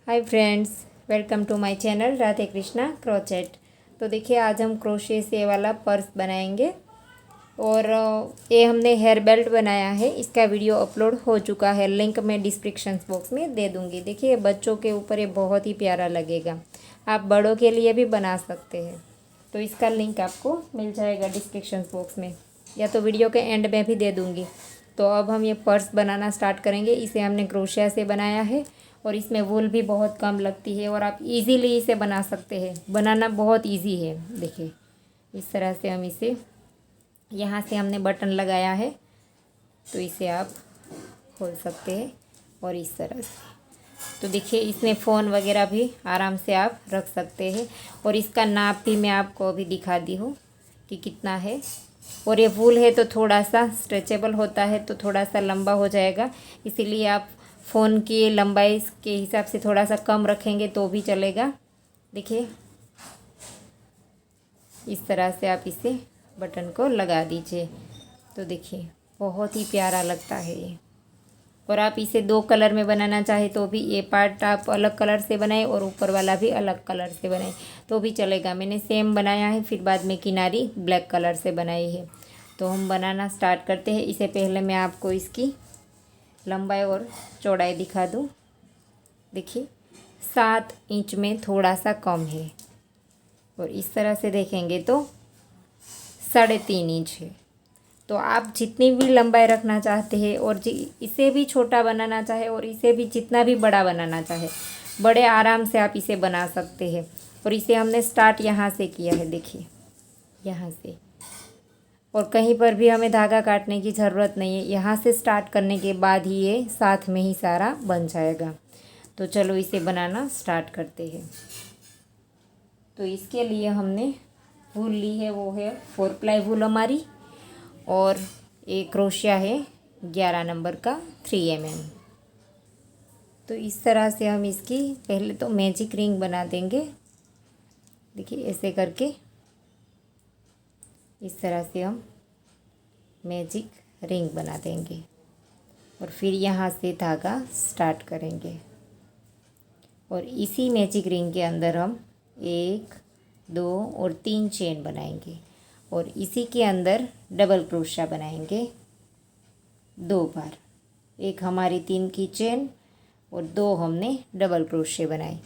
Hi friends, welcome to my channel Radhe Krishna crochet. तो देखिए, आज हम क्रोशे से वाला पर्स बनाएंगे। और ये हमने हेयर बेल्ट बनाया है। इसका वीडियो अपलोड हो चुका है, लिंक मैं डिस्क्रिप्शन बॉक्स में दे दूँगी। देखिए, बच्चों के ऊपर ये बहुत ही प्यारा लगेगा। आप बड़ों के लिए भी बना सकते हैं। तो इसका लिंक आपको मिल जाएगा डिस्क्रिप्शन बॉक्स में, या तो वीडियो के एंड में भी दे दूँगी। तो अब हम ये पर्स बनाना स्टार्ट करेंगे। इसे हमने क्रोशिया से बनाया है और इसमें वूल भी बहुत कम लगती है और आप इजीली इसे बना सकते हैं। बनाना बहुत इजी है। देखिए, इस तरह से हम इसे, यहाँ से हमने बटन लगाया है तो इसे आप खोल सकते हैं। और इस तरह से तो देखिए, इसमें फ़ोन वगैरह भी आराम से आप रख सकते हैं। और इसका नाप भी मैं आपको अभी दिखा दी हूँ कि कितना है। और ये वूल है तो थोड़ा सा स्ट्रेचेबल होता है, तो थोड़ा सा लंबा हो जाएगा। इसीलिए आप फ़ोन की लंबाई के हिसाब से थोड़ा सा कम रखेंगे तो भी चलेगा। देखिए, इस तरह से आप इसे बटन को लगा दीजिए। तो देखिए, बहुत ही प्यारा लगता है ये। और आप इसे 2 कलर में बनाना चाहे तो भी, ये पार्ट आप अलग कलर से बनाए और ऊपर वाला भी अलग कलर से बनाए तो भी चलेगा। मैंने सेम बनाया है, फिर बाद में किनारी ब्लैक कलर से बनाई है। तो हम बनाना स्टार्ट करते हैं। इससे पहले मैं आपको इसकी लंबाई और चौड़ाई दिखा दूँ। देखिए, 7 इंच में थोड़ा सा कम है। और इस तरह से देखेंगे तो 3.5 इंच है। तो आप जितनी भी लंबाई रखना चाहते हैं और इसे भी छोटा बनाना चाहे और इसे भी जितना भी बड़ा बनाना चाहे, बड़े आराम से आप इसे बना सकते हैं। और इसे हमने स्टार्ट यहाँ से किया है। देखिए, यहाँ से, और कहीं पर भी हमें धागा काटने की ज़रूरत नहीं है। यहाँ से स्टार्ट करने के बाद ही ये साथ में ही सारा बन जाएगा। तो चलो इसे बनाना स्टार्ट करते हैं। तो इसके लिए हमने वूल ली है, वो है 4 प्लाई वूल हमारी। और एक क्रोशिया है 11 नंबर का 3 mm। तो इस तरह से हम इसकी पहले तो मैजिक रिंग बना देंगे। देखिए, ऐसे करके इस तरह से हम मैजिक रिंग बना देंगे। और फिर यहाँ से धागा स्टार्ट करेंगे। और इसी मैजिक रिंग के अंदर हम 1, 2 और 3 चेन बनाएंगे। और इसी के अंदर डबल क्रोशिया बनाएंगे 2 बार। एक हमारी 3 की चेन और 2 हमने डबल क्रोशिया बनाए।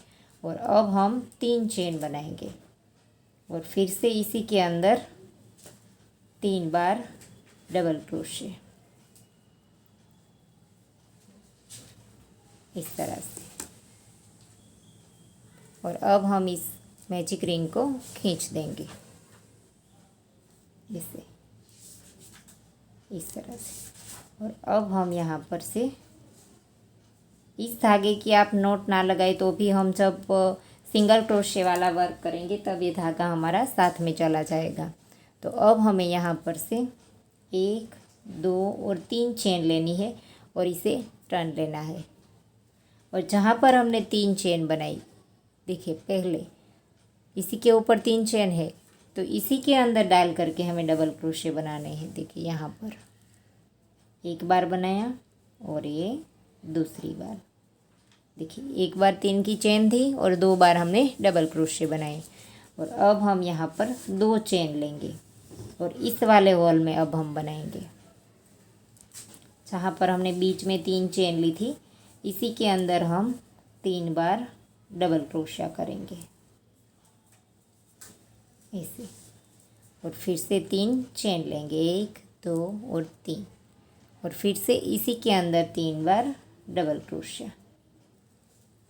और अब हम 3 चेन बनाएंगे और फिर से इसी के अंदर 3 बार डबल क्रोशिया, इस तरह से। और अब हम इस मैजिक रिंग को खींच देंगे इसे, इस तरह से। और अब हम यहाँ पर से इस धागे की आप नोट ना लगाए तो भी, हम जब सिंगल क्रोशे वाला वर्क करेंगे तब ये धागा हमारा साथ में चला जाएगा। तो अब हमें यहाँ पर से 1, 2 और 3 चेन लेनी है और इसे टर्न लेना है। और जहाँ पर हमने 3 चेन बनाई, देखिए पहले इसी के ऊपर 3 चेन है, तो इसी के अंदर डाल करके हमें डबल क्रोशे बनाने हैं। देखिए, यहाँ पर एक बार बनाया और ये दूसरी बार। देखिए, एक बार 3 की चेन थी और 2 बार हमने डबल क्रोशे बनाए। और अब हम यहाँ पर 2 चेन लेंगे और इस वाले वॉल में अब हम बनाएंगे। जहाँ पर हमने बीच में 3 चेन ली थी, इसी के अंदर हम 3 बार डबल क्रोशिया करेंगे ऐसे। और फिर से 3 चेन लेंगे, 1, 2 और 3। और फिर से इसी के अंदर 3 बार डबल क्रोशिया,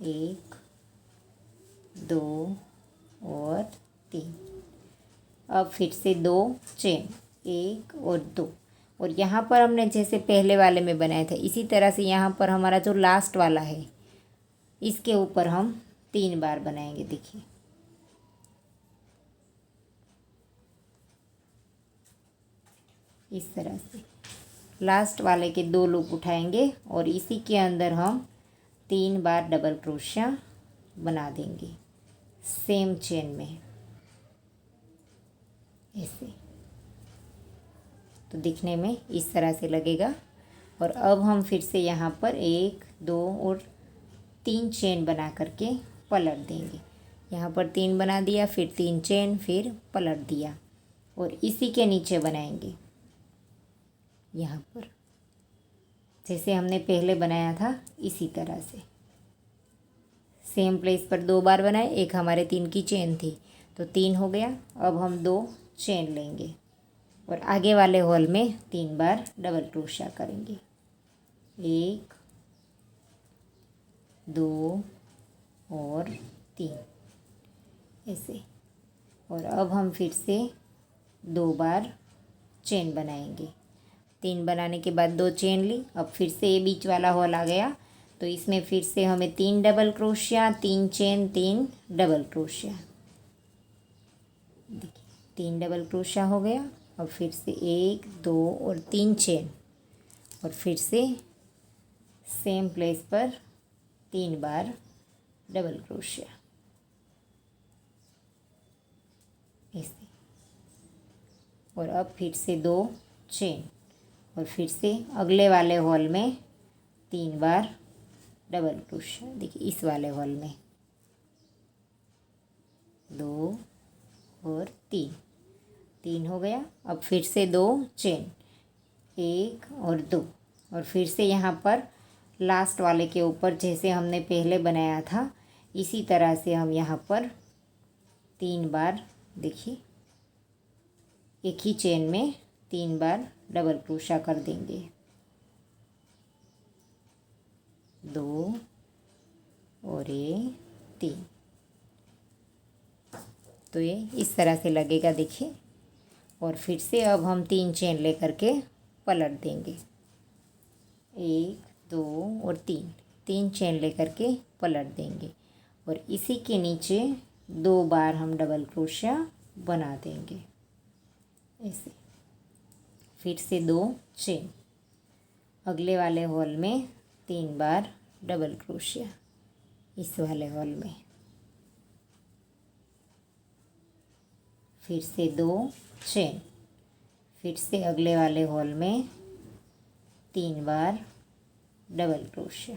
1, 2 और 3। अब फिर से 2 चेन, 1 और 2। और यहाँ पर हमने जैसे पहले वाले में बनाए थे, इसी तरह से यहाँ पर हमारा जो लास्ट वाला है, इसके ऊपर हम 3 बार बनाएंगे। देखिए, इस तरह से लास्ट वाले के 2 लूप उठाएंगे और इसी के अंदर हम 3 बार डबल क्रोशिया बना देंगे सेम चेन में ऐसे। तो दिखने में इस तरह से लगेगा। और अब हम फिर से यहाँ पर 1, 2 और 3 चेन बना करके पलट देंगे। यहाँ पर 3 बना दिया, फिर 3 चेन, फिर पलट दिया और इसी के नीचे बनाएंगे यहाँ पर, जैसे हमने पहले बनाया था इसी तरह से। सेम प्लेस पर 2 बार बनाए, एक हमारे 3 की चेन थी तो 3 हो गया। अब हम 2 चेन लेंगे और आगे वाले होल में 3 बार डबल क्रोशिया करेंगे। 1 2 और 3 ऐसे। और अब हम फिर से 2 बार चेन बनाएंगे। 3 बनाने के बाद 2 चेन ली। अब फिर से ये बीच वाला होल आ गया तो इसमें फिर से हमें 3 double crochet, 3 chain, 3 double crochet. देखिए 3 डबल क्रोशिया हो गया। अब फिर से 1 2 और 3 चेन और फिर से सेम प्लेस पर 3 बार डबल क्रोशिया ऐसे। और अब फिर से 2 चेन और फिर से अगले वाले होल में 3 बार डबल क्रोशिया। देखिए इस वाले होल में 2 और 3 हो गया। अब फिर से 2 चेन, 1 और 2 और फिर से यहाँ पर लास्ट वाले के ऊपर जैसे हमने पहले बनाया था इसी तरह से हम यहाँ पर 3 बार, देखिए एक ही चेन में 3 बार डबल क्रोशिया कर देंगे। 2 और ये 3। तो ये इस तरह से लगेगा, देखिए। और फिर से अब हम 3 चेन लेकर के पलट देंगे। 1 2 और 3 चेन लेकर के पलट देंगे और इसी के नीचे 2 बार हम डबल क्रोशिया बना देंगे ऐसे। फिर से 2 चेन, अगले वाले होल में 3 बार डबल क्रोशिया इस वाले होल में। फिर से 2 चेन, फिर से अगले वाले होल में 3 बार डबल क्रोशिया।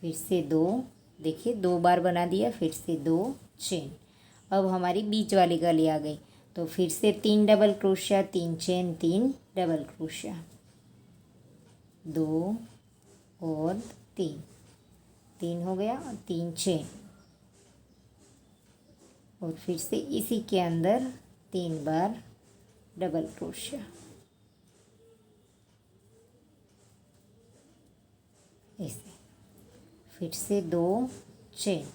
फिर से 2, देखिए 2 बार बना दिया, फिर से 2 चेन। अब हमारी बीच वाली कली आ गई तो फिर से 3 double crochet, 3 chain, 3 double crochet. 2 और 3 हो गया और 3 चेन और फिर से इसी के अंदर 3 बार डबल क्रोशिया ऐसे। फिर से 2 चेन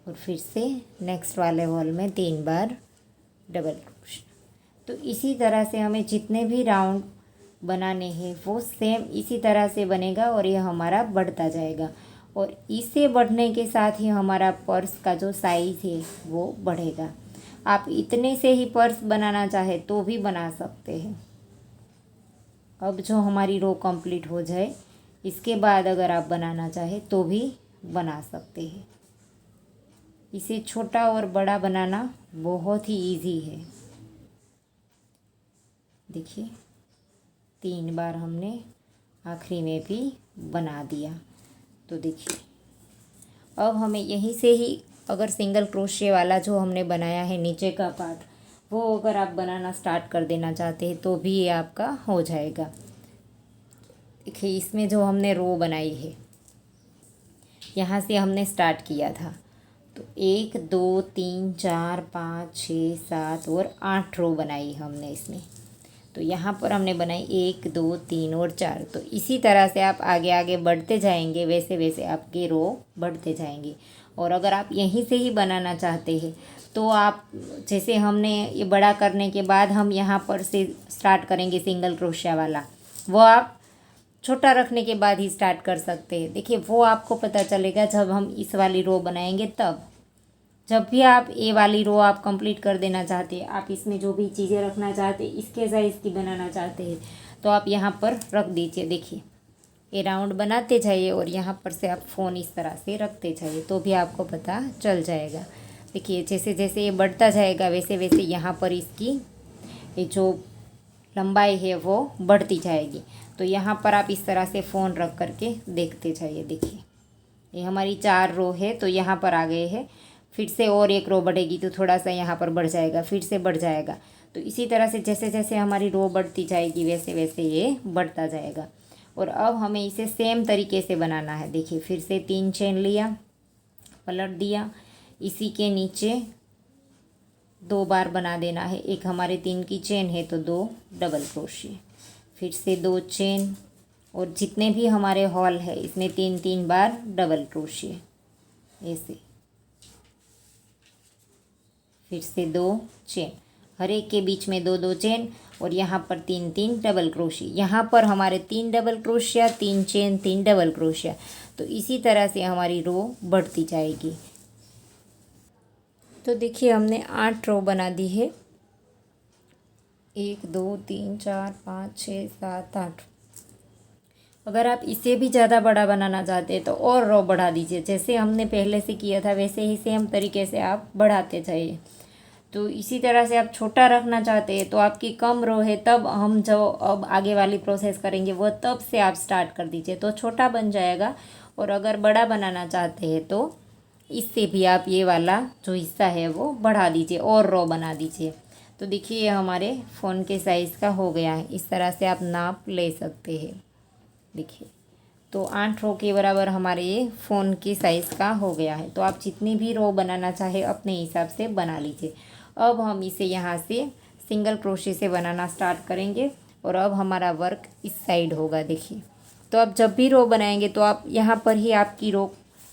और फिर से नेक्स्ट वाले होल में 3 बार डबल क्रोशिया। तो इसी तरह से हमें जितने भी राउंड बनाने हैं वो सेम इसी तरह से बनेगा और ये हमारा बढ़ता जाएगा और इसे बढ़ने के साथ ही हमारा पर्स का जो साइज़ है वो बढ़ेगा। आप इतने से ही पर्स बनाना चाहे तो भी बना सकते हैं। अब जो हमारी रो कंप्लीट हो जाए इसके बाद अगर आप बनाना चाहे तो भी बना सकते हैं। इसे छोटा और बड़ा बनाना बहुत ही इजी है। देखिए 3 बार हमने आखिरी में भी बना दिया। तो देखिए अब हमें यहीं से ही अगर सिंगल क्रोशिया वाला जो हमने बनाया है नीचे का पार्ट वो अगर आप बनाना स्टार्ट कर देना चाहते हैं तो भी ये आपका हो जाएगा। देखिए इसमें जो हमने रो बनाई है यहाँ से हमने स्टार्ट किया था तो 1 2 3 4 5 6 7 और 8 रो बनाई हमने इसमें। तो यहाँ पर हमने बनाई 1 2 3 और 4। तो इसी तरह से आप आगे आगे बढ़ते जाएंगे, वैसे वैसे आपके रो बढ़ते जाएंगे। और अगर आप यहीं से ही बनाना चाहते हैं तो आप जैसे हमने ये बड़ा करने के बाद हम यहाँ पर से स्टार्ट करेंगे सिंगल क्रोशिया वाला, वो आप छोटा रखने के बाद ही स्टार्ट कर सकते हैं। देखिए वो आपको पता चलेगा जब हम इस वाली रो बनाएंगे तब। जब भी आप ये वाली रो आप कंप्लीट कर देना चाहते हैं, आप इसमें जो भी चीज़ें रखना चाहते हैं इसके साइज़ की बनाना चाहते हैं तो आप यहाँ पर रख दीजिए। देखिए ये राउंड बनाते जाइए और यहाँ पर से आप फ़ोन इस तरह से रखते जाइए तो भी आपको पता चल जाएगा। देखिए जैसे जैसे ये बढ़ता जाएगा वैसे वैसे यहाँ पर इसकी ये जो लंबाई है वो बढ़ती जाएगी। तो यहाँ पर आप इस तरह से फ़ोन रख करके देखते जाइए। देखिए ये हमारी 4 रो है, तो यहाँ पर आ गए हैं। फिर से और एक रो बढ़ेगी तो थोड़ा सा यहाँ पर बढ़ जाएगा, फिर से बढ़ जाएगा। तो इसी तरह से जैसे जैसे हमारी रो बढ़ती जाएगी वैसे वैसे ये बढ़ता जाएगा। और अब हमें इसे सेम तरीके से बनाना है। देखिए फिर से 3 चेन लिया, पलट दिया, इसी के नीचे 2 बार बना देना है। एक हमारे 3 की चेन है तो 2 डबल क्रोशिया, फिर से 2 चेन, और जितने भी हमारे हॉल है इसमें 3-3 बार डबल क्रोशिया ऐसे, फिर से 2 चेन, हर एक के बीच में 2-2 चेन, और यहाँ पर 3-3 डबल क्रोशिया। यहाँ पर हमारे 3 double crochet, 3 chain, 3 double crochet. तो इसी तरह से हमारी रो बढ़ती जाएगी। तो देखिए हमने 8 रो बना दी है। 1 2 3 4 5 6 7 8। अगर आप इसे भी ज़्यादा बड़ा बनाना चाहते हैं तो और रो बढ़ा दीजिए। जैसे हमने पहले से किया था वैसे ही सेम तरीके से आप बढ़ाते जाइए। तो इसी तरह से आप छोटा रखना चाहते हैं तो आपकी कम रो है, तब हम जो अब आगे वाली प्रोसेस करेंगे वो तब से आप स्टार्ट कर दीजिए तो छोटा बन जाएगा। और अगर बड़ा बनाना चाहते हैं तो इससे भी आप ये वाला जो हिस्सा है वो बढ़ा दीजिए और रो बना दीजिए। तो देखिए ये हमारे फ़ोन के साइज़ का हो गया है। इस तरह से आप नाप ले सकते हैं। देखिए तो 8 रो के बराबर हमारे ये फ़ोन के साइज़ का हो गया है। तो आप जितनी भी रो बनाना चाहे अपने हिसाब से बना लीजिए। अब हम इसे यहाँ से सिंगल क्रोशे से बनाना स्टार्ट करेंगे, और अब हमारा वर्क इस साइड होगा। देखिए तो आप जब भी रो बनाएंगे तो आप यहाँ पर ही आपकी रो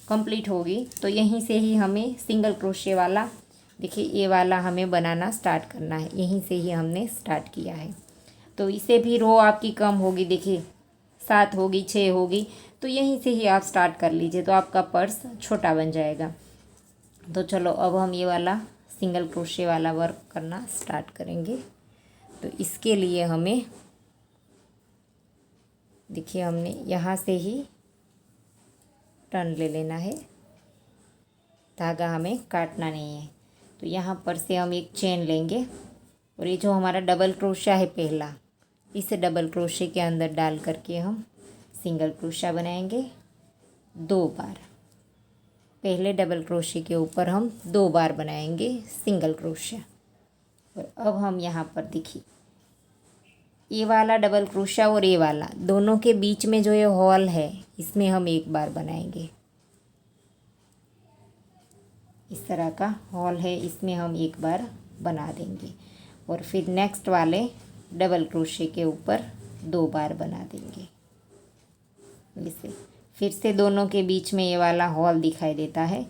कंप्लीट होगी, तो यहीं से ही हमें सिंगल क्रोशे वाला, देखिए ये वाला हमें बनाना स्टार्ट करना है। यहीं से ही हमने स्टार्ट किया है। तो इसे भी रो आपकी कम होगी, देखिए 7 होगी, 6 होगी, तो यहीं से ही आप स्टार्ट कर लीजिए तो आपका पर्स छोटा बन जाएगा। तो चलो अब हम ये वाला सिंगल क्रोशे वाला वर्क करना स्टार्ट करेंगे। तो इसके लिए हमें देखिए हमने यहाँ से ही टर्न ले लेना है, धागा हमें काटना नहीं है। तो यहाँ पर से हम एक चेन लेंगे, और ये जो हमारा डबल क्रोशा है पहला, इस डबल क्रोशे के अंदर डाल करके हम सिंगल क्रोशा बनाएंगे 2 बार। पहले डबल क्रोशे के ऊपर हम 2 बार बनाएंगे सिंगल क्रोशा। और अब हम यहाँ पर देखिए ये वाला डबल क्रोशा और ये वाला दोनों के बीच में जो ये हॉल है इसमें हम 1 बार बनाएंगे। इस तरह का हॉल है, इसमें हम 1 बार बना देंगे, और फिर नेक्स्ट वाले डबल क्रोशे के ऊपर 2 बार बना देंगे। इसे फिर से दोनों के बीच में ये वाला हॉल दिखाई देता है,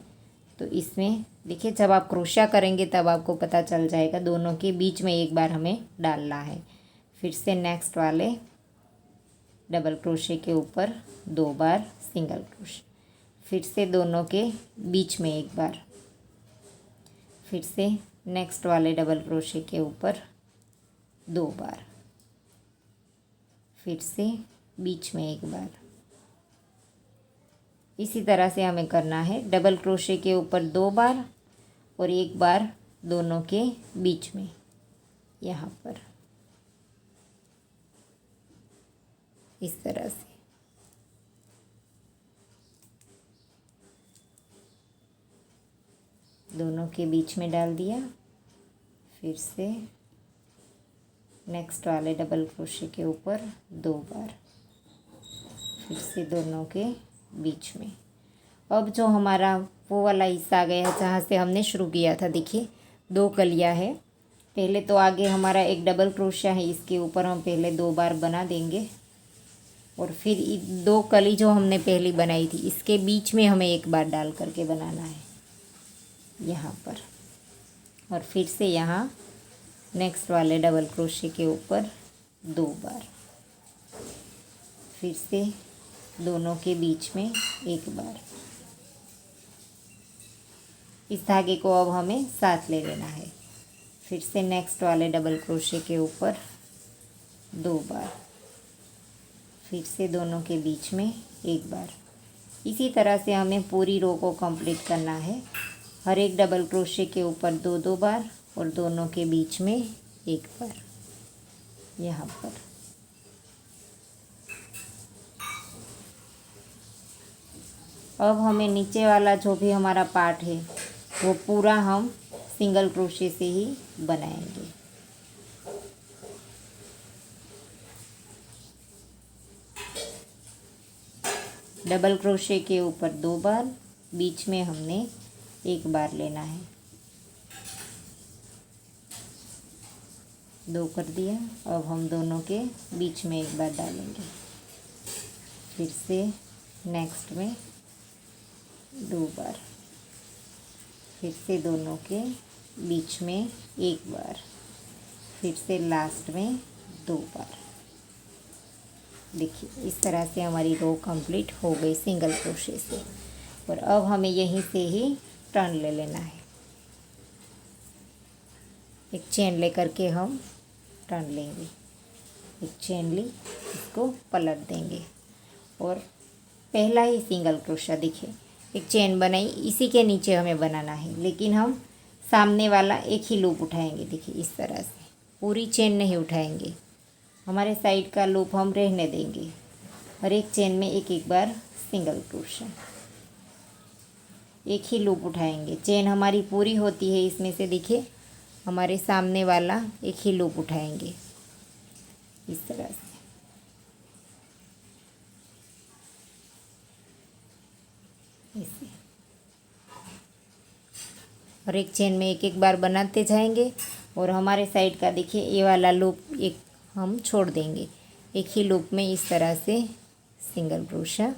तो इसमें देखिए जब आप क्रोशा करेंगे तब आपको पता चल जाएगा, दोनों के बीच में 1 बार हमें डालना है। फिर से नेक्स्ट वाले डबल क्रोशे के ऊपर 2 बार सिंगल क्रोशे, फिर से दोनों के बीच में 1 बार, फिर से नेक्स्ट वाले डबल क्रोशे के ऊपर 2 बार, फिर से बीच में 1 बार। इसी तरह से हमें करना है, डबल क्रोशे के ऊपर 2 बार और 1 बार दोनों के बीच में, यहाँ पर इस तरह से। दोनों के बीच में डाल दिया, फिर से नेक्स्ट वाले डबल क्रोशे के ऊपर 2 बार, फिर से दोनों के बीच में। अब जो हमारा वो वाला हिस्सा आ गया है जहाँ से हमने शुरू किया था, देखिए 2 कलियाँ है। पहले तो आगे हमारा एक डबल क्रोशा है, इसके ऊपर हम पहले 2 बार बना देंगे, और फिर 2 कली जो हमने पहली बनाई थी इसके बीच में हमें 1 बार डाल करके बनाना है यहाँ पर, और फिर से यहाँ नेक्स्ट वाले डबल क्रोशे के ऊपर 2 बार, फिर से दोनों के बीच में 1 बार। इस धागे को अब हमें साथ ले लेना है। फिर से नेक्स्ट वाले डबल क्रोशे के ऊपर 2 बार, फिर से दोनों के बीच में 1 बार। इसी तरह से हमें पूरी रो को कंप्लीट करना है। हर एक डबल क्रोशे के ऊपर 2-2 बार और दोनों के बीच में 1 बार। यहाँ पर। अब हमें नीचे वाला जो भी हमारा पार्ट है वो पूरा हम सिंगल क्रोशे से ही बनाएंगे। डबल क्रोशे के ऊपर 2 बार, बीच में हमने 1 बार लेना है। 2 कर दिया। अब हम दोनों के बीच में 1 बार डालेंगे, फिर से नेक्स्ट में 2 बार, फिर से दोनों के बीच में 1 बार, फिर से लास्ट में 2 बार। देखिए इस तरह से हमारी रो कंप्लीट हो गई सिंगल क्रोशे से। और अब हमें यहीं से ही टर्न ले लेना है। एक चेन लेकर के हम टर्न लेंगे, एक चेन ली, इसको पलट देंगे और पहला ही सिंगल क्रोशा, देखिए एक चेन बनाई, इसी के नीचे हमें बनाना है, लेकिन हम सामने वाला एक ही लूप उठाएंगे। देखिए इस तरह से पूरी चेन नहीं उठाएंगे, हमारे साइड का लूप हम रहने देंगे और एक चेन में एक एक बार सिंगल क्रोशा, एक ही लूप उठाएंगे। चेन हमारी पूरी होती है इसमें से, देखिए हमारे सामने वाला एक ही लूप उठाएंगे इस तरह से। ऐसे और एक चेन में एक एक बार बनाते जाएंगे और हमारे साइड का देखिए ये वाला लूप एक हम छोड़ देंगे, एक ही लूप में इस तरह से सिंगल क्रोशा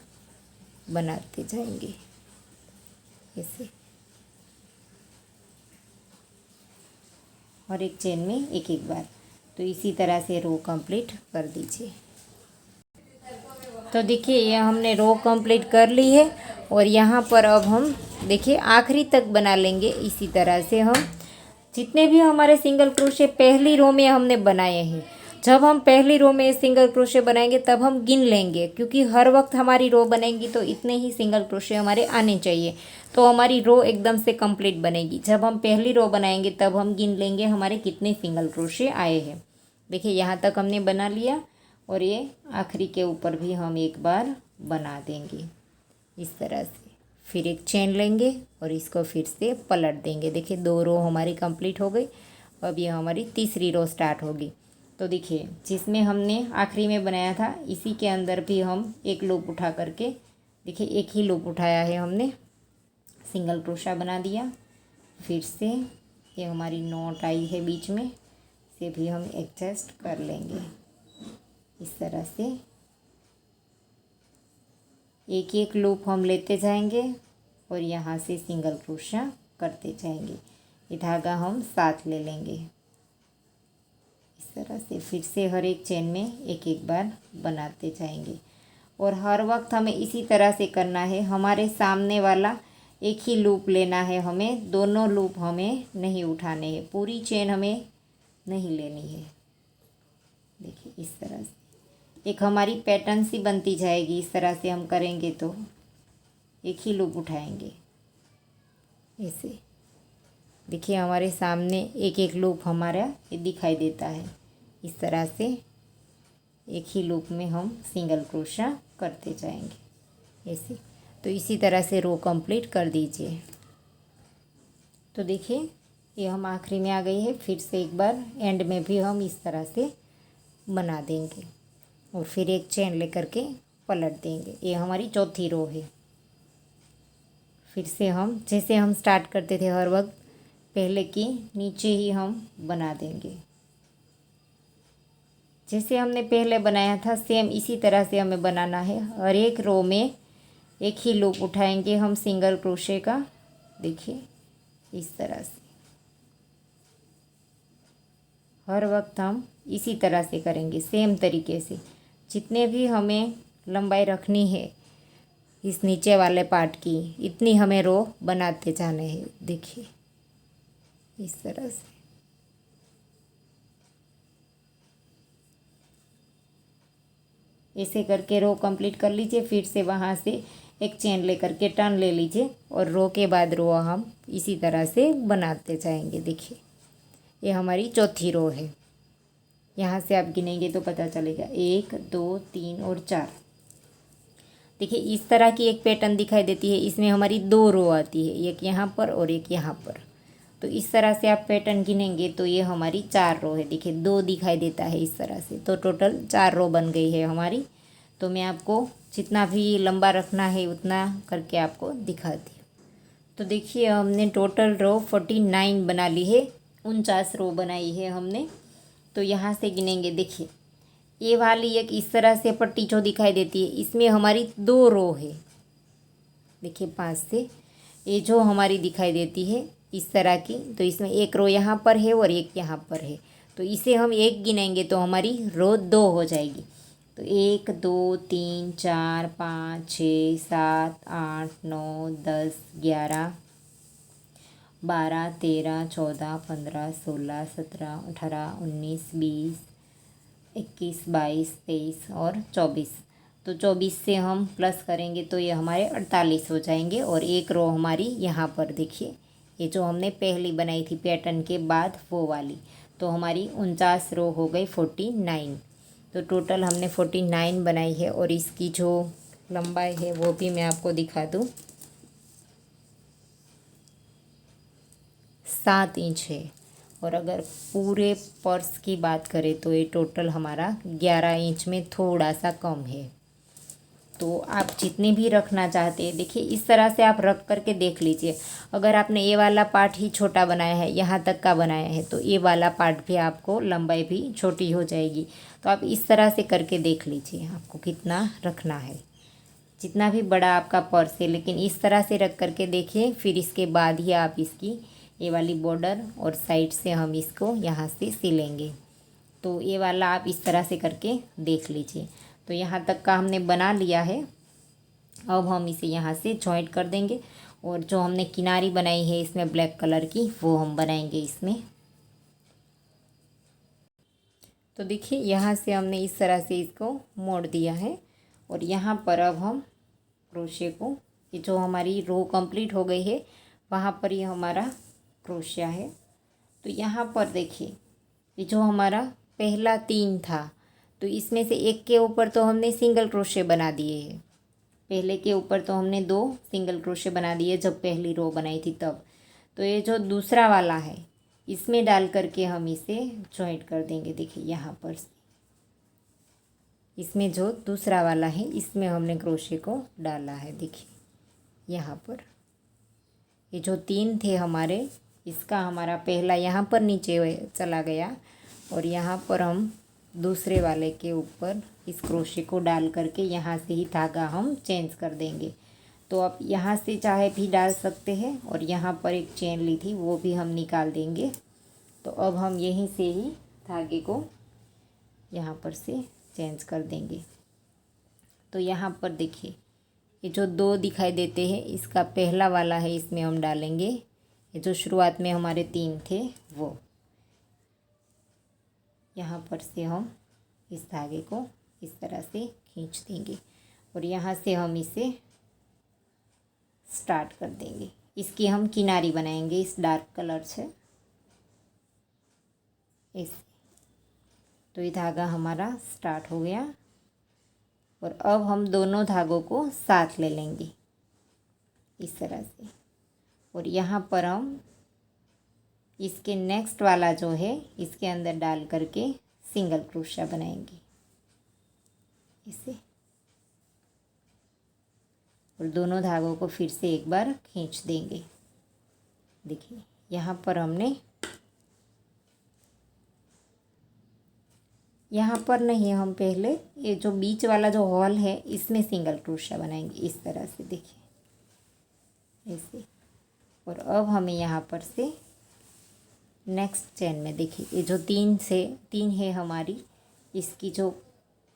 बनाते जाएंगे ऐसे। और एक चेन में एक एक बार, तो इसी तरह से रो कंप्लीट कर दीजिए। तो देखिए ये हमने रो कंप्लीट कर ली है और यहाँ पर अब हम देखिए आखिरी तक बना लेंगे। इसी तरह से हम जितने भी हमारे सिंगल क्रोशे पहली रो में हमने बनाए हैं, जब हम पहली रो में सिंगल क्रोशे बनाएंगे तब हम गिन लेंगे, क्योंकि हर वक्त हमारी रो बनेगी तो इतने ही सिंगल क्रोशे हमारे आने चाहिए, तो हमारी रो एकदम से कंप्लीट बनेगी। जब हम पहली रो बनाएंगे तब हम गिन लेंगे हमारे कितने सिंगल क्रोशे आए हैं। देखिए यहाँ तक हमने बना लिया और ये आखिरी के ऊपर भी हम एक बार बना देंगे इस तरह से। फिर एक चेन लेंगे और इसको फिर से पलट देंगे। देखिए 2 रो हमारी कंप्लीट हो गई। अब ये हमारी तीसरी रो स्टार्ट होगी। तो देखिए जिसमें हमने आखिरी में बनाया था इसी के अंदर भी हम एक लूप उठा करके, देखिए एक ही लूप उठाया है हमने, सिंगल क्रोशा बना दिया। फिर से ये हमारी नॉट आई है बीच में, से भी हम एडजस्ट कर लेंगे इस तरह से। एक एक लूप हम लेते जाएंगे और यहाँ से सिंगल क्रोशा करते जाएंगे। ये धागा हम साथ ले लेंगे इस तरह से। फिर से हर एक चेन में एक एक बार बनाते जाएंगे और हर वक्त हमें इसी तरह से करना है। हमारे सामने वाला एक ही लूप लेना है हमें, दोनों लूप हमें नहीं उठाने हैं, पूरी चेन हमें नहीं लेनी है। देखिए इस तरह से एक हमारी पैटर्न सी बनती जाएगी। इस तरह से हम करेंगे तो एक ही लूप उठाएंगे ऐसे। देखिए हमारे सामने एक एक लूप हमारा ये दिखाई देता है। इस तरह से एक ही लूप में हम सिंगल क्रोशा करते जाएंगे ऐसे। तो इसी तरह से रो कंप्लीट कर दीजिए। तो देखिए ये हम आखिरी में आ गई है। फिर से एक बार एंड में भी हम इस तरह से बना देंगे और फिर एक चेन लेकर के पलट देंगे। ये हमारी चौथी रो है। फिर से हम जैसे हम स्टार्ट करते थे हर वक्त पहले की नीचे ही हम बना देंगे। जैसे हमने पहले बनाया था सेम इसी तरह से हमें बनाना है। हर एक रो में एक ही लूप उठाएंगे हम सिंगल क्रोशे का। देखिए इस तरह से हर वक्त हम इसी तरह से करेंगे सेम तरीके से। जितने भी हमें लंबाई रखनी है इस नीचे वाले पार्ट की, इतनी हमें रो बनाते जाने हैं। देखिए इस तरह से ऐसे करके रो कंप्लीट कर लीजिए। फिर से वहाँ से एक चेन लेकर के टर्न ले लीजिए और रो के बाद रो हम इसी तरह से बनाते जाएंगे। देखिए ये हमारी चौथी रो है। यहाँ से आप गिनेंगे तो पता चलेगा 1 2 3 और 4। देखिए इस तरह की एक पैटर्न दिखाई देती है, इसमें हमारी 2 रो आती है, एक यहाँ पर और एक यहाँ पर। तो इस तरह से आप पैटर्न गिनेंगे तो ये हमारी 4 रो है। देखिए 2 दिखाई देता है इस तरह से, तो टोटल 4 रो बन गई है हमारी। तो मैं आपको जितना भी लंबा रखना है उतना करके आपको दिखाती हूँ। तो देखिए हमने टोटल रो 49 बना ली है, 49 रो बनाई है हमने। तो यहाँ से गिनेंगे, देखिए ये वाली एक इस तरह से पट्टी जो दिखाई देती है, इसमें हमारी 2 रो है। देखिए 5 से ये जो हमारी दिखाई देती है इस तरह की, तो इसमें एक रो यहाँ पर है और एक यहाँ पर है। तो इसे हम एक गिनेंगे तो हमारी रो 2 हो जाएगी। तो 1 2 3 4 5 6 7 8 9 10 11 12 13 14 15 16 17 18 19 20 21 22 23 और 24। तो 24 से हम प्लस करेंगे तो ये हमारे 48 हो जाएंगे। और एक रो हमारी यहाँ पर देखिए, ये जो हमने पहली बनाई थी पैटर्न के बाद वो वाली, तो हमारी 49 रो हो गई 49। तो टोटल हमने 49 बनाई है। और इसकी जो लंबाई है वो भी मैं आपको दिखा दूँ, 7 इंच है। और अगर पूरे पर्स की बात करें तो ये टोटल हमारा 11 इंच में थोड़ा सा कम है। तो आप जितने भी रखना चाहते हैं, देखिए इस तरह से आप रख करके देख लीजिए। अगर आपने ये वाला पार्ट ही छोटा बनाया है, यहाँ तक का बनाया है, तो ये वाला पार्ट भी आपको लंबाई भी छोटी हो जाएगी। तो आप इस तरह से करके देख लीजिए आपको कितना रखना है, जितना भी बड़ा आपका पर्स है। लेकिन इस तरह से रख करके देखिए, फिर इसके बाद ही आप इसकी ये वाली बॉर्डर और साइड से हम इसको यहाँ से सिलेंगे। तो ये वाला आप इस तरह से करके देख लीजिए। तो यहाँ तक का हमने बना लिया है। अब हम इसे यहाँ से जॉइंट कर देंगे। और जो हमने किनारी बनाई है इसमें ब्लैक कलर की, वो हम बनाएंगे इसमें। तो देखिए यहाँ से हमने इस तरह से इसको मोड़ दिया है। और यहाँ पर अब हम क्रोशे को, ये जो हमारी रो कंप्लीट हो गई है वहाँ पर ये हमारा क्रोशिया है। तो यहाँ पर देखिए ये जो हमारा पहला 3 था, तो इसमें से एक के ऊपर तो हमने सिंगल क्रोशे बना दिए हैं। पहले के ऊपर तो हमने 2 सिंगल क्रोशे बना दिए जब पहली रो बनाई थी तब। तो ये जो दूसरा वाला है इसमें डाल करके हम इसे जॉइंट कर देंगे। देखिए यहाँ पर इसमें जो दूसरा वाला है इसमें हमने क्रोशे को डाला है। देखिए यहाँ पर ये जो 3 थे हमारे, इसका हमारा पहला यहाँ पर नीचे चला गया। और यहाँ पर हम दूसरे वाले के ऊपर इस क्रोशे को डाल करके यहाँ से ही धागा हम चेंज कर देंगे। तो आप यहाँ से चाहे भी डाल सकते हैं। और यहाँ पर एक चेन ली थी वो भी हम निकाल देंगे। तो अब हम यहीं से ही धागे को यहाँ पर से चेंज कर देंगे। तो यहाँ पर देखिए ये जो 2 दिखाई देते हैं, इसका पहला वाला है, इसमें हम डालेंगे ये जो शुरुआत में हमारे 3 थे वो। यहाँ पर से हम इस धागे को इस तरह से खींच देंगे। और यहाँ से हम इसे स्टार्ट कर देंगे। इसकी हम किनारी बनाएंगे इस डार्क कलर से ऐसे। तो ये धागा हमारा स्टार्ट हो गया। और अब हम दोनों धागों को साथ ले लेंगे इस तरह से। और यहाँ पर हम इसके नेक्स्ट वाला जो है इसके अंदर डाल करके सिंगल क्रोशिया बनाएंगे इसे। और दोनों धागों को फिर से एक बार खींच देंगे। देखिए यहाँ पर हमने, यहाँ पर नहीं, हम पहले ये जो बीच वाला जो हॉल है इसमें सिंगल क्रोशिया बनाएंगे इस तरह से। देखिए ऐसे। और अब हमें यहाँ पर से नेक्स्ट चेन में देखिए ये जो 3 है हमारी, इसकी जो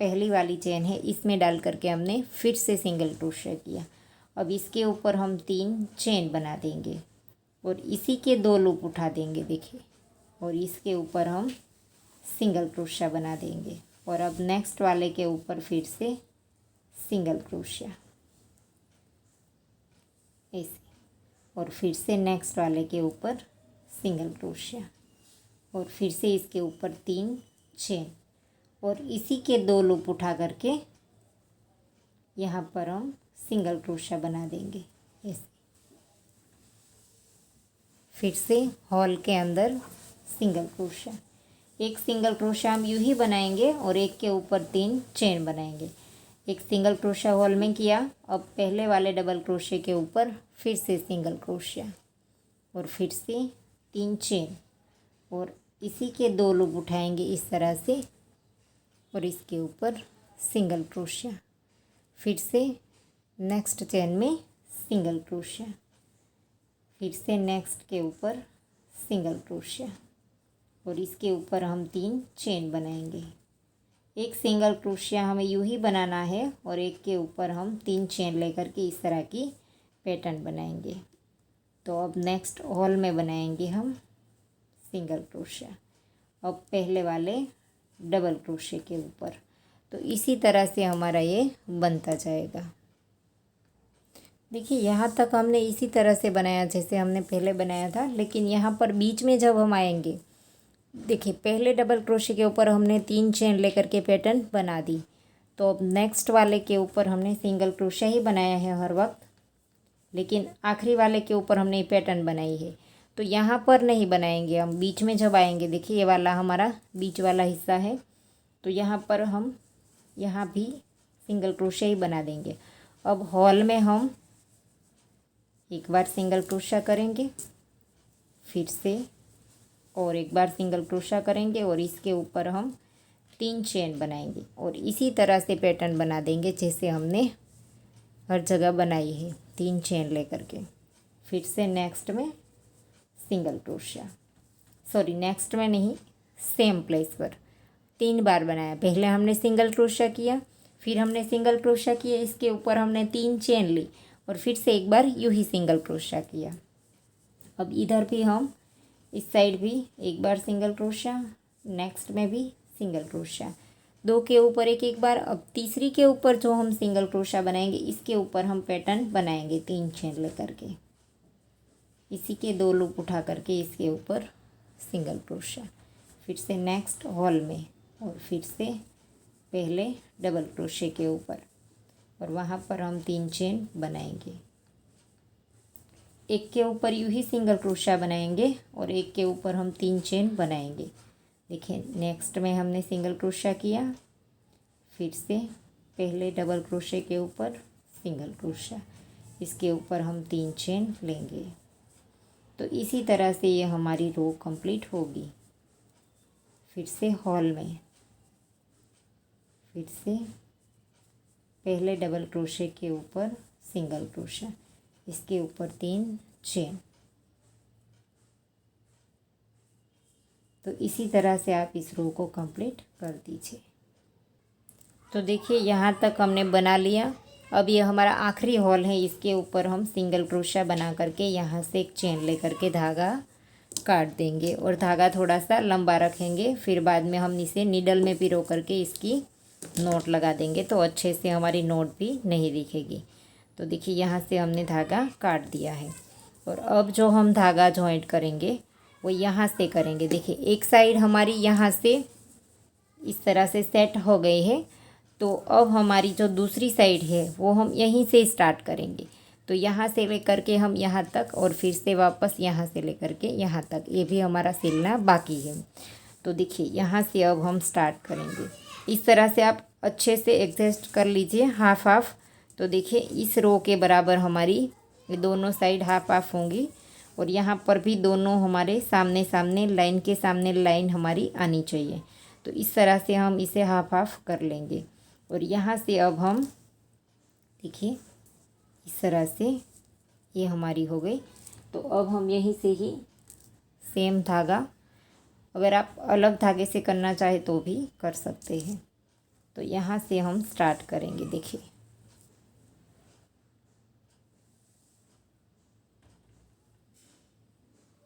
पहली वाली चेन है इसमें डाल करके हमने फिर से सिंगल क्रोशिया किया। अब इसके ऊपर हम 3 चेन बना देंगे और इसी के 2 लूप उठा देंगे। देखिए और इसके ऊपर हम सिंगल क्रोशिया बना देंगे। और अब नेक्स्ट वाले के ऊपर फिर से सिंगल क्रोशिया ऐसे। और फिर से नेक्स्ट वाले के ऊपर सिंगल क्रोशिया। और फिर से इसके ऊपर 3 चेन, और इसी के 2 लूप उठा करके यहाँ पर हम सिंगल क्रोशा बना देंगे ऐसे। फिर से हॉल के अंदर सिंगल क्रोशा, एक सिंगल क्रोशा हम यूं ही बनाएंगे और एक के ऊपर 3 चेन बनाएंगे। एक सिंगल क्रोशा हॉल में किया, अब पहले वाले डबल क्रोशे के ऊपर फिर से सिंगल क्रोशा और फिर से 3 चेन, और इसी के 2 लूप उठाएंगे इस तरह से, और इसके ऊपर सिंगल क्रोशा, फिर से नेक्स्ट चेन में सिंगल क्रोशा, फिर से नेक्स्ट के ऊपर सिंगल क्रोशा, और इसके ऊपर हम 3 चेन बनाएंगे। एक सिंगल क्रोशिया हमें यूं ही बनाना है और एक के ऊपर हम 3 चेन लेकर के इस तरह की पैटर्न बनाएंगे। तो अब नेक्स्ट हॉल में बनाएंगे हम सिंगल क्रोशिया, अब पहले वाले डबल क्रोशे के ऊपर। तो इसी तरह से हमारा ये बनता जाएगा। देखिए यहाँ तक हमने इसी तरह से बनाया जैसे हमने पहले बनाया था, लेकिन यहाँ पर बीच में जब हम आएंगे, देखिए पहले डबल क्रोशे के ऊपर हमने 3 चेन लेकर के पैटर्न बना दी, तो अब नेक्स्ट वाले के ऊपर हमने सिंगल क्रोशा ही बनाया है हर वक्त, लेकिन आखिरी वाले के ऊपर हमने पैटर्न बनाई है। तो यहाँ पर नहीं बनाएंगे हम, बीच में जब आएंगे, देखिए ये वाला हमारा बीच वाला हिस्सा है, तो यहाँ पर हम यहाँ भी सिंगल क्रोशा ही बना देंगे। अब हॉल में हम एक बार सिंगल क्रोशा करेंगे, फिर से और एक बार सिंगल क्रोशा करेंगे, और इसके ऊपर हम 3 चेन बनाएंगे और इसी तरह से पैटर्न बना देंगे जैसे हमने हर जगह बनाई है, 3 चेन लेकर के। फिर से नेक्स्ट में सिंगल क्रोशा, सॉरी नेक्स्ट में नहीं, सेम प्लेस पर 3 बार बनाया। पहले हमने सिंगल क्रोशा किया, फिर हमने सिंगल क्रोशा किया, इसके ऊपर हमने 3 चेन ली और फिर से एक बार यूँ ही सिंगल क्रोशा किया। अब इधर भी हम इस साइड भी एक बार सिंगल क्रोशा, नेक्स्ट में भी सिंगल क्रोशा, 2 के ऊपर एक एक बार। अब तीसरी के ऊपर जो हम सिंगल क्रोशा बनाएंगे, इसके ऊपर हम पैटर्न बनाएंगे 3 चेन लेकर के, इसी के 2 लूप उठा करके इसके ऊपर सिंगल क्रोशा, फिर से नेक्स्ट हॉल में, और फिर से पहले डबल क्रोशे के ऊपर, और वहाँ पर हम 3 चेन बनाएंगे। एक के ऊपर यूँ ही सिंगल क्रोशा बनाएंगे और एक के ऊपर हम 3 चेन बनाएंगे। देखिए नेक्स्ट में हमने सिंगल क्रोशा किया, फिर से पहले डबल क्रोशे के ऊपर सिंगल क्रोशा, इसके ऊपर हम 3 चेन लेंगे। तो इसी तरह से ये हमारी रो कंप्लीट होगी। फिर से हॉल में, फिर से पहले डबल क्रोशे के ऊपर सिंगल क्रोशा, इसके ऊपर 3 चेन। तो इसी तरह से आप इस रो को कंप्लीट कर दीजिए। तो देखिए यहाँ तक हमने बना लिया। अब ये हमारा आखिरी हॉल है, इसके ऊपर हम सिंगल क्रोशा बना करके यहाँ से एक चेन लेकर के धागा काट देंगे और धागा थोड़ा सा लंबा रखेंगे। फिर बाद में हम इसे नीडल में पिरो करके इसकी नोट लगा देंगे, तो अच्छे से हमारी नोट भी नहीं दिखेगी। तो देखिए यहाँ से हमने धागा काट दिया है, और अब जो हम धागा जॉइंट करेंगे वो यहाँ से करेंगे। देखिए एक साइड हमारी यहाँ से इस तरह से सेट हो गई है, तो अब हमारी जो दूसरी साइड है वो हम यहीं से स्टार्ट करेंगे। तो यहाँ से लेकर के हम यहाँ तक, और फिर से वापस यहाँ से लेकर के यहाँ तक, ये भी हमारा सिलना बाकी है। तो देखिए यहाँ से अब हम स्टार्ट करेंगे। इस तरह से आप अच्छे से एडजस्ट कर लीजिए हाफ हाफ। तो देखिए इस रो के बराबर हमारी ये दोनों साइड हाफ हाफ होंगी, और यहाँ पर भी दोनों हमारे सामने सामने लाइन के सामने लाइन हमारी आनी चाहिए। तो इस तरह से हम इसे हाफ हाफ कर लेंगे, और यहाँ से अब हम देखिए इस तरह से ये हमारी हो गई। तो अब हम यहीं से ही सेम धागा, अगर आप अलग धागे से करना चाहे तो भी कर सकते हैं। तो यहाँ से हम स्टार्ट करेंगे। देखिए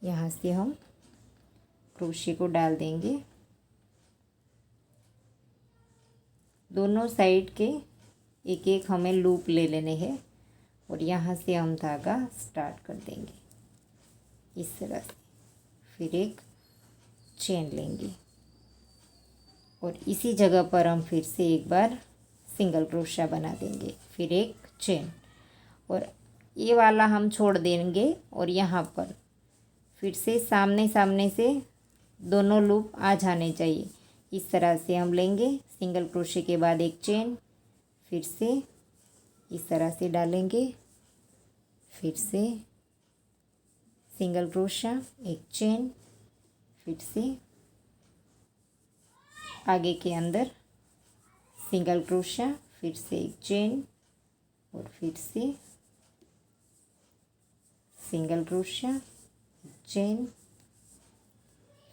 यहाँ से हम क्रोशे को डाल देंगे, दोनों साइड के एक एक हमें लूप ले लेने हैं, और यहाँ से हम धागा स्टार्ट कर देंगे इस तरह से। फिर एक चेन लेंगे, और इसी जगह पर हम फिर से एक बार सिंगल क्रोशिया बना देंगे, फिर एक चेन, और ये वाला हम छोड़ देंगे और यहाँ पर फिर से सामने सामने से दोनों लूप आ जाने चाहिए। इस तरह से हम लेंगे, सिंगल क्रोशिया के बाद एक चेन, फिर से इस तरह से डालेंगे, फिर से सिंगल क्रोशिया, एक चेन, फिर से आगे के अंदर सिंगल क्रोशिया, फिर से एक चेन, और फिर से सिंगल क्रोशिया, चेन,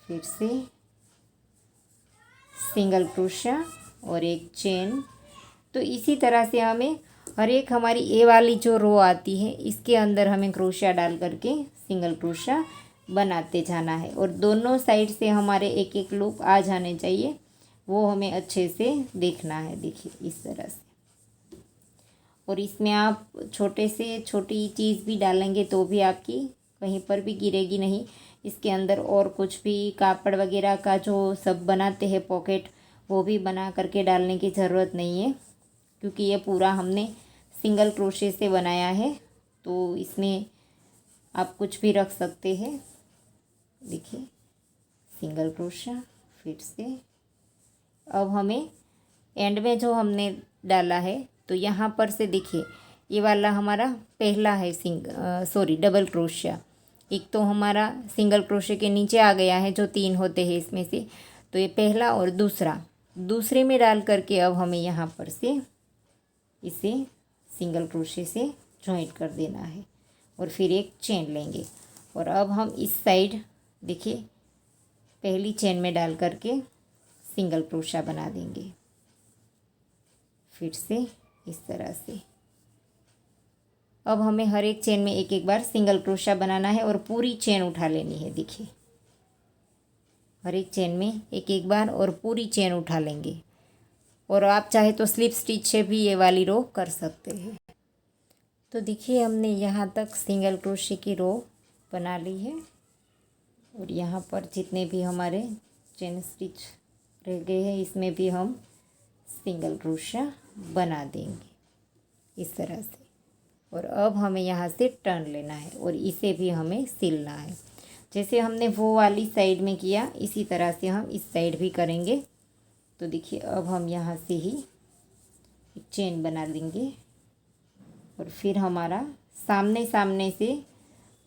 फिर से सिंगल क्रोशिया और एक चेन। तो इसी तरह से हमें हर एक हमारी ए वाली जो रो आती है इसके अंदर हमें क्रोशिया डाल करके सिंगल क्रोशिया बनाते जाना है, और दोनों साइड से हमारे एक एक लूप आ जाने चाहिए, वो हमें अच्छे से देखना है। देखिए इस तरह से। और इसमें आप छोटे से छोटी चीज़ भी डालेंगे तो भी आपकी कहीं पर भी गिरेगी नहीं। इसके अंदर और कुछ भी कापड़ वगैरह का जो सब बनाते हैं पॉकेट, वो भी बना करके डालने की ज़रूरत नहीं है, क्योंकि ये पूरा हमने सिंगल क्रोशे से बनाया है, तो इसमें आप कुछ भी रख सकते हैं। देखिए सिंगल क्रोशा, फिर से अब हमें एंड में जो हमने डाला है तो यहाँ पर से देखिए ये वाला हमारा पहला है डबल क्रोशिया। एक तो हमारा सिंगल क्रोशे के नीचे आ गया है जो 3 होते हैं इसमें से, तो ये पहला और दूसरे में डाल करके अब हमें यहाँ पर से इसे सिंगल क्रोशे से जॉइंट कर देना है, और फिर एक चेन लेंगे, और अब हम इस साइड देखिए पहली चेन में डाल करके सिंगल क्रोशा बना देंगे, फिर से इस तरह से। अब हमें हर एक चेन में एक एक बार सिंगल क्रोशा बनाना है और पूरी चेन उठा लेनी है। देखिए हर एक चेन में एक एक बार और पूरी चेन उठा लेंगे, और आप चाहे तो स्लिप स्टिच से भी ये वाली रो कर सकते हैं। तो देखिए हमने यहाँ तक सिंगल क्रोशे की रो बना ली है, और यहाँ पर जितने भी हमारे चेन स्टिच रह गए हैं इसमें भी हम सिंगल क्रोशा बना देंगे इस तरह से। और अब हमें यहाँ से टर्न लेना है और इसे भी हमें सिलना है। जैसे हमने वो वाली साइड में किया इसी तरह से हम इस साइड भी करेंगे। तो देखिए अब हम यहाँ से ही एक चेन बना देंगे, और फिर हमारा सामने सामने से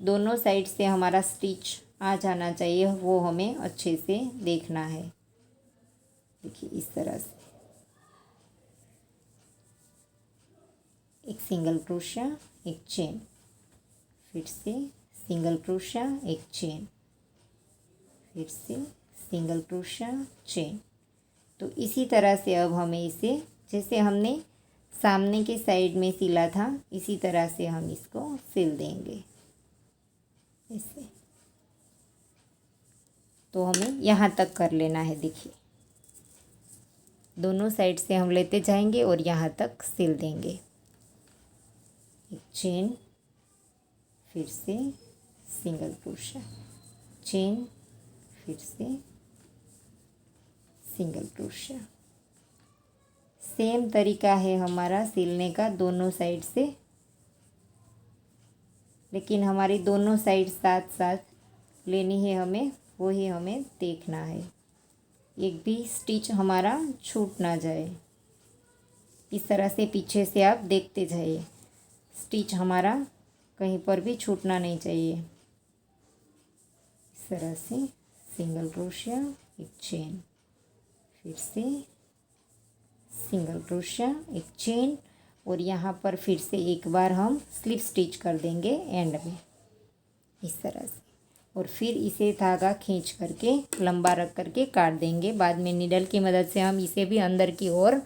दोनों साइड से हमारा स्टिच आ जाना चाहिए, वो हमें अच्छे से देखना है। देखिए इस तरह से एक सिंगल क्रोशा, एक चेन, फिर से सिंगल क्रोशा, एक चेन, फिर से सिंगल क्रोशा, चेन। तो इसी तरह से अब हमें इसे जैसे हमने सामने के साइड में सिला था इसी तरह से हम इसको सिल देंगे ऐसे। तो हमें यहाँ तक कर लेना है। देखिए दोनों साइड से हम लेते जाएंगे और यहाँ तक सिल देंगे। एक चेन, फिर से सिंगल क्रोशा, चेन, फिर से सिंगल क्रोशा। सेम तरीका है हमारा सिलने का दोनों साइड से, लेकिन हमारी दोनों साइड साथ साथ लेनी है हमें, वही हमें देखना है, एक भी स्टिच हमारा छूट ना जाए। इस तरह से पीछे से आप देखते जाइए, स्टिच हमारा कहीं पर भी छूटना नहीं चाहिए। इस तरह से सिंगल क्रोशिया, एक चेन, फिर से सिंगल क्रोशिया, एक चेन, और यहाँ पर फिर से एक बार हम स्लिप स्टिच कर देंगे एंड में इस तरह से, और फिर इसे धागा खींच करके लंबा रख करके काट देंगे। बाद में निडल की मदद से हम इसे भी अंदर की ओर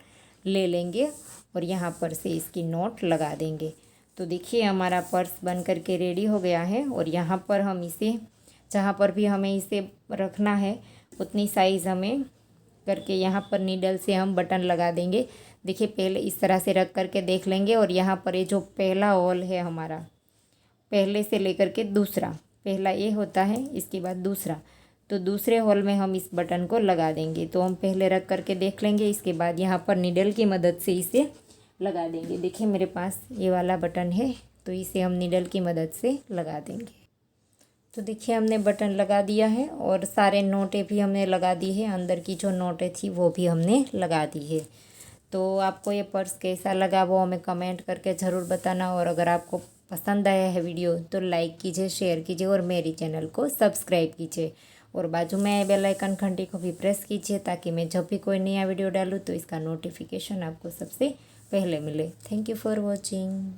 ले लेंगे और यहाँ पर से इसकी नोट लगा देंगे। तो देखिए हमारा पर्स बन करके रेडी हो गया है, और यहाँ पर हम इसे जहाँ पर भी हमें इसे रखना है उतनी साइज़ हमें करके यहाँ पर नीडल से हम बटन लगा देंगे। देखिए पहले इस तरह से रख करके देख लेंगे, और यहाँ पर ये जो पहला होल है हमारा, पहले से लेकर के दूसरा, पहला ये होता है इसके बाद दूसरा, तो दूसरे होल में हम इस बटन को लगा देंगे। तो हम पहले रख करके देख लेंगे, इसके बाद यहाँ पर नीडल की मदद से इसे लगा देंगे। देखिए मेरे पास ये वाला बटन है, तो इसे हम नीडल की मदद से लगा देंगे। तो देखिए हमने बटन लगा दिया है और सारे नोटें भी हमने लगा दी है, अंदर की जो नोटें थी वो भी हमने लगा दी है। तो आपको ये पर्स कैसा लगा वो हमें कमेंट करके ज़रूर बताना, और अगर आपको पसंद आया है वीडियो तो लाइक कीजिए, शेयर कीजिए और मेरी चैनल को सब्सक्राइब कीजिए, और बाजू में बेल आइकन घंटी को भी प्रेस कीजिए ताकि मैं जब भी कोई नया वीडियो डालूँ तो इसका नोटिफिकेशन आपको सबसे पहले मिले। Thank you for watching.